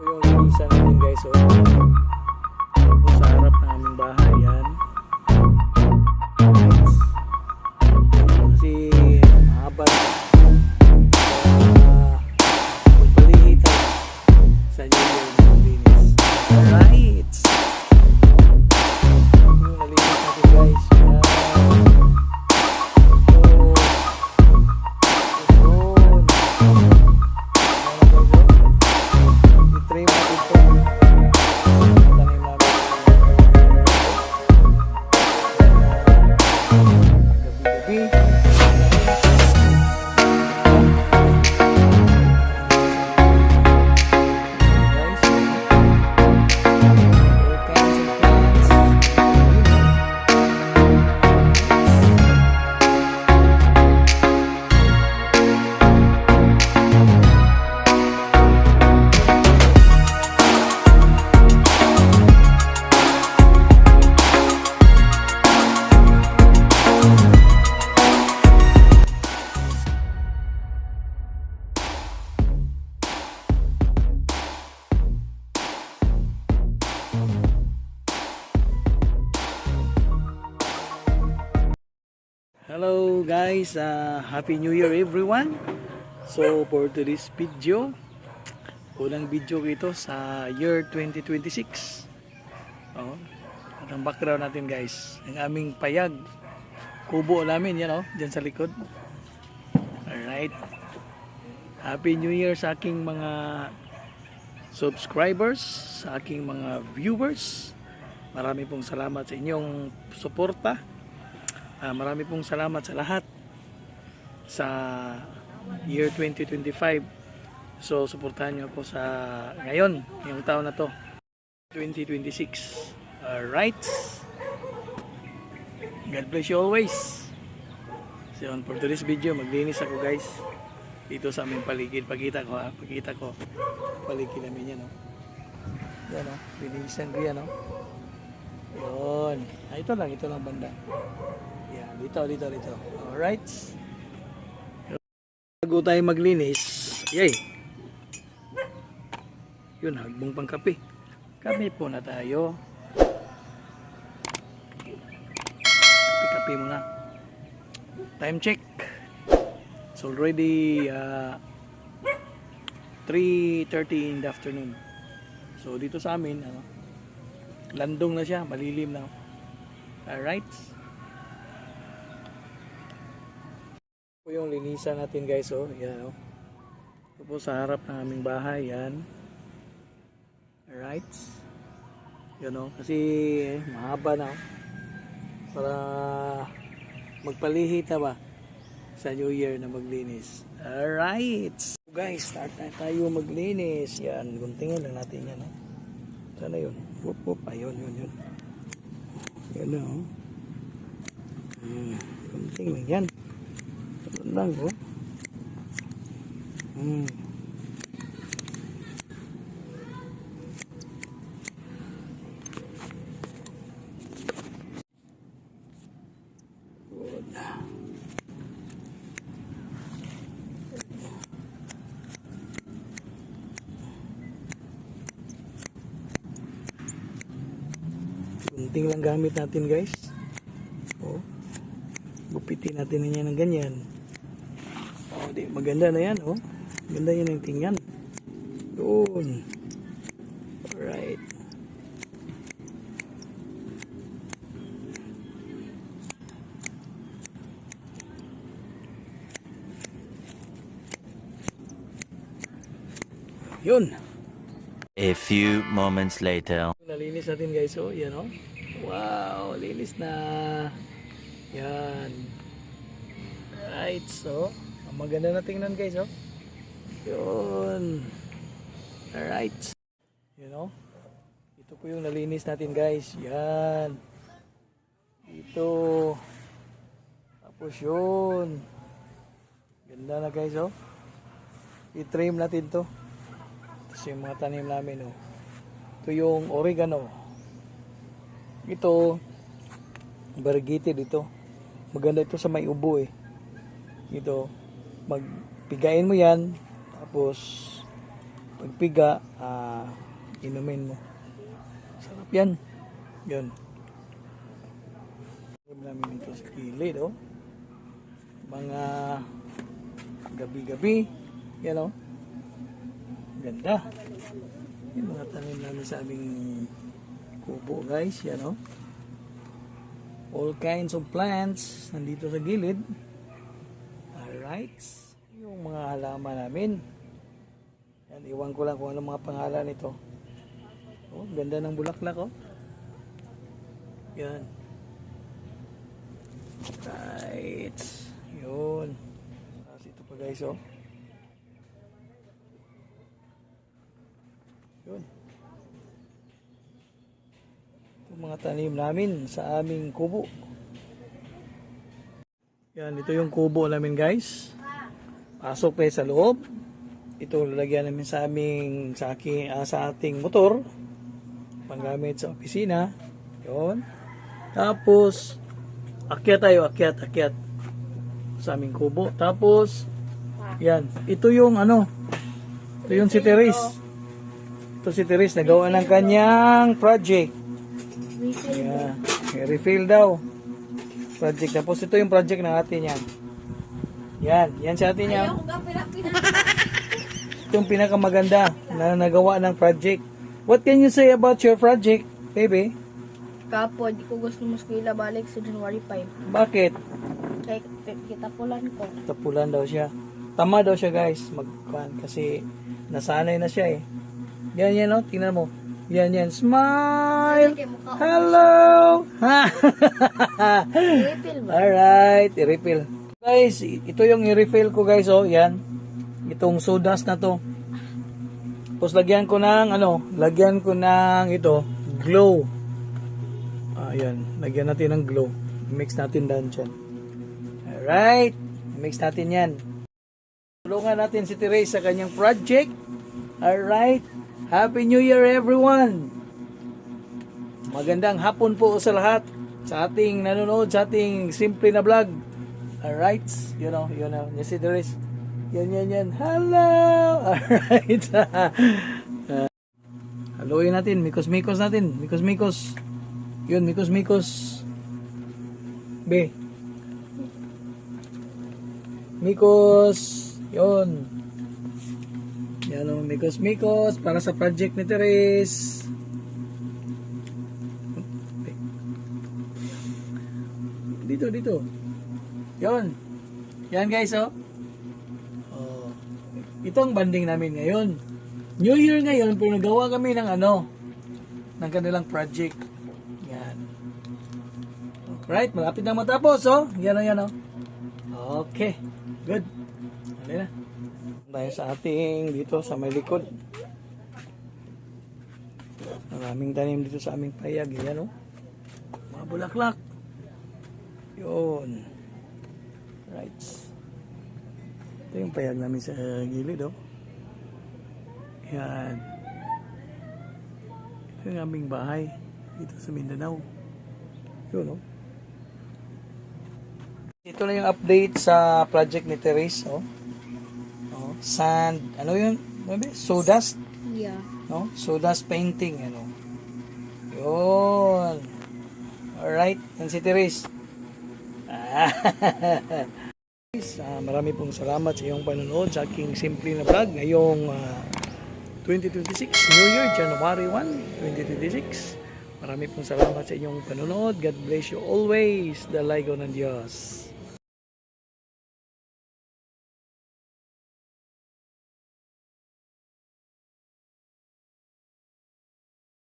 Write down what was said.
Yung linisan natin guys, so sa harap ng aming bahay yan. Kasi mahaba na magpalihitan sa inyo yung linis. Alright, yung nalinis natin guys yan. Hello guys, Happy New Year everyone. So for today's video, unang video ito sa year 2026. At ang background natin guys, ang aming payag, kubo namin yan dyan sa likod. Alright, Happy New Year sa aking mga subscribers, sa aking mga viewers. Marami pong salamat sa inyong suporta. Marami pong salamat sa lahat sa year 2025. So suportahan nyo ako sa ngayon, yung taon na to, 2026. Alright, God bless you always. So for today's video, maglinis ako guys dito sa aming paligid. Pakita ko paligid namin yan yan linisan ko yan yun. Ito lang banda. Yan, dito. Alright. Bago tayo maglinis, yay. Yun, hagbong pang kape. Kape po na tayo. Kape muna. Time check. It's already 3:30 in the afternoon. So dito sa amin, landong na siya, malilim na. Alright. Ito yung linisan natin guys, yan ito po sa harap ng aming bahay yan. Alright, yan kasi mahaba na para magpalihit na ba sa New Year na maglinis. Alright guys, start na tayo maglinis. Yan, guntingin lang natin yan sana yun, ayun yan na gunting lang yan lang gunting lang gamit natin guys. Gupitin natin yan ng ganyan. Maganda na yan maganda yan ang tingnan doon. Alright, yun. A few moments later. Nalinis natin guys, yan wow, linis na yan. Right, so maganda na tingnan guys, yun. Alright, ito po yung nalinis natin guys, yan ito, tapos yun, ganda na guys, i-trim natin to. Tapos yung mga tanim namin, ito yung oregano, ito variegated, ito maganda ito sa may ubo ito. Magpigain mo yan, tapos pagpiga inumin mo. Sarap yan. Yun. Tanim namin dito sa gilid, oh. Mga gabi-gabi. Yan, oh. Ganda. Yung mga tanim namin sa aming kubo, guys. Yan, oh. All kinds of plants nandito sa gilid. Alright. Yung mga halaman namin. Yan, iwan ko lang kung ano mga pangalan nito. Oh, ganda ng bulaklak, oh. Yan. Right. Yun. Tapos ito pa, guys, oh. Yun. Ito mga tanim namin sa aming kubo. Yan, ito yung kubo namin, guys. Pasok tayo sa loob. Ito lalagyan namin sa aming sa ating motor. Panggamit sa opisina. Yun. Tapos akyat tayo, akyat sa aming kubo. Tapos yan, ito yung ano. Ito yung si Therese. Ito si Therese nagawa ng kanyang project. Yeah, refill daw. Project. Tapos ito yung project ng ate niya. Yan si ate niya. Ito yung pinakamaganda na nagawa ng project. What can you say about your project, baby? Kapo, di ko gusto mo eskwela balik sa January 5. Bakit? Kaya kita pulan ko. Tapulan daw siya. Tama daw siya, guys. Magkuhan kasi nasanay na siya eh. Yan, oh. Tingnan mo. Yan. Smile! Hello! Refill ba? Alright, i-refill. Guys, ito yung i-refill ko, guys, oh. Yan. Itong sodas na to. Tapos lagyan ko ng ito, glow. Ayan, lagyan natin ng glow. Mix natin dyan. Alright, mix natin yan. Tulungan natin si Therese sa kanyang project. Alright, Happy New Year everyone! Magandang hapon po sa lahat sa ating nanonood sa ating simple na vlog. Alright, you know, si Therese. Yan. Hello! Alright. Haluin natin. Mikos natin. Mikos. Yun, mikos. B. Mikos. Yun. Yan o, mikos. Para sa project ni Therese. Dito. Yun. Yan guys, oh. Ito ang banding namin ngayon. New Year ngayon, pero nagawa kami ng ng kanilang project. Yan. Right, malapit na matapos, oh. Yan, oh. Okay, good. Ano na? Tayo sa ating dito sa may likod. Maraming tanim dito sa aming payag. Yan, oh. Mga bulaklak. Yun. Right. Ito yung payag namin sa gilid, oh. Yan. Ito yung aming bahay dito sa Mindanao. Yun, oh. Ito na yung update sa project ni Therese, oh. Oh, sand, ano yun? Sawdust? Yeah. No? Sawdust painting, Yun. Alright, yan si Therese. Marami pong salamat sa iyong panonood sa aking simple na vlog ngayong 2026, New Year, January 1, 2026. Marami pong salamat sa inyong panonood. God bless you always. Dalago ng Diyos.